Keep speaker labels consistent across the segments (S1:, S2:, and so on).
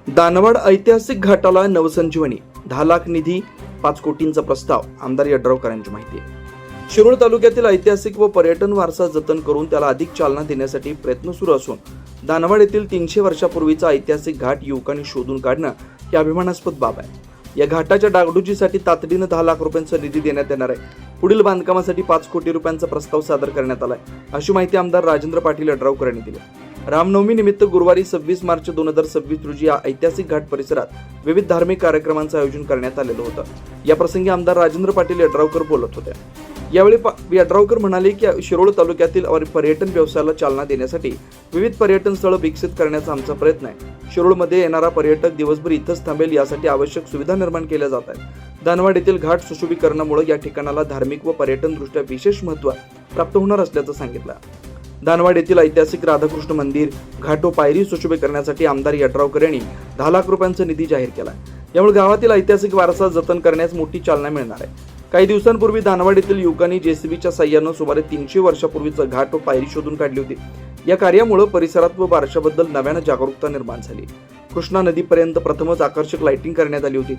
S1: दानवाड ऐतिहासिक घाटाला नवसंजीवनी, 10 लाख निधी, 5 कोटींचा प्रस्ताव, आमदार यड्रावकरांची माहिती. शिरोळ तालुक्यातील ऐतिहासिक व पर्यटन वारसा जतन करून त्याला अधिक चालना देण्यासाठी प्रयत्न सुरू असून दानवाड येथील 300 वर्षापूर्वीचा ऐतिहासिक घाट युवकांनी शोधून काढणं ही अभिमानास्पद बाब आहे. या घाटाच्या डागडुजीसाठी तातडीनं 10 लाख रुपयांचा निधी देण्यात येणार आहे. पुढील बांधकामासाठी 5 कोटी रुपयांचा प्रस्ताव सादर करण्यात आलाय, अशी माहिती आमदार राजेंद्र पाटील यड्रावकर यांनी दिली. रामनवमी निमित्त गुरुवारी 26 मार्च 2026 रोजी या ऐतिहासिक घाट परिसरात विविध धार्मिक कार्यक्रमांचं आयोजन करण्यात आलेलं होतं. या प्रसंगी आमदार राजेंद्र पाटील यड्रावकर बोलत होते. यावेळी यड्रावकर म्हणाले की शिरोळ तालुक्यातील पर्यटन व्यवसायाला चालना देण्यासाठी विविध पर्यटन स्थळं विकसित करण्याचा आमचा प्रयत्न आहे. शिरोळमध्ये येणारा पर्यटक दिवसभर इथंच थांबेल यासाठी आवश्यक सुविधा निर्माण केल्या जात आहेत. दानवाड येथील घाट सुशोभीकरणामुळे या ठिकाणाला धार्मिक व पर्यटन दृष्ट्या विशेष महत्त्व प्राप्त होणार असल्याचं सांगितलं. दानवाड येथील ऐतिहासिक राधाकृष्ण मंदिर, घाट व पायरी सुशोभीकरणासाठी आमदार यड्रावकर यांनी 10 लाख रुपयांचा निधी जाहीर केला. यामुळे गावातील ऐतिहासिक वारसा जतन करण्यास मोठी चालना मिळणार आहे. काही दिवसांपूर्वी दानवाड येथील युवकांनी जेसीबीच्या साह्यानं सुमारे 300 वर्षापूर्वीचं घाट व पायरी शोधून काढली होती. या कार्यामुळे परिसरात व वारशाबद्दल नव्यानं जागरूकता निर्माण झाली. कृष्णा नदीपर्यंत प्रथमच आकर्षक लाइटिंग करण्यात आली होती.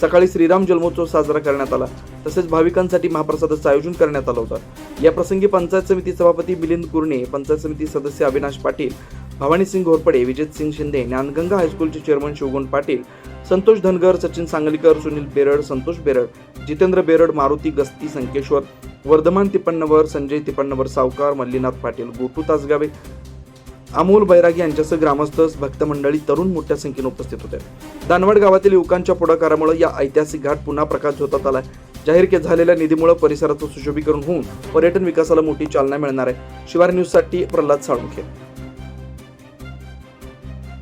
S1: सकाळी श्रीराम जन्मोत्सव साजरा करण्यात आला. तसेच भाविकांसाठी महाप्रसादाचं आयोजन करण्यात आलं होतं. या प्रसंगी पंचायत समिती सभापती मिलिंद कुरणे, पंचायत समिती सदस्य अविनाश पाटील, भवानीसिंग घोरपडे, विजितसिंग शिंदे, ज्ञानगंगा हायस्कूलचे चेअरमन शिवगुण पाटील, संतोष धनगर, सचिन सांगलीकर, सुनील बेरड, संतोष बेरड, जितेंद्र बेरड, मारुती गस्ती संकेश्वर, वर्धमान तिपण्णवर, संजय तिपण्णवर सावकार, मल्लीनाथ पाटील, गोटू तासगावे, अमोल बैरागी यांच्यासह ग्रामस्थ, भक्त मंडळी, तरुण मोठ्या संख्येने उपस्थित होते. दानवाड गावातील युवकांच्या पुढाकारामुळे या ऐतिहासिक घाट पुन्हा प्रकाशझोतात आलाय. जाहीर झालेल्या निधीमुळे परिसराचं सुशोभीकरण होऊन पर्यटन विकासाला मोठी चालना मिळणार आहे. शिवार न्यूजसाठी प्रल्हाद साळुंखे.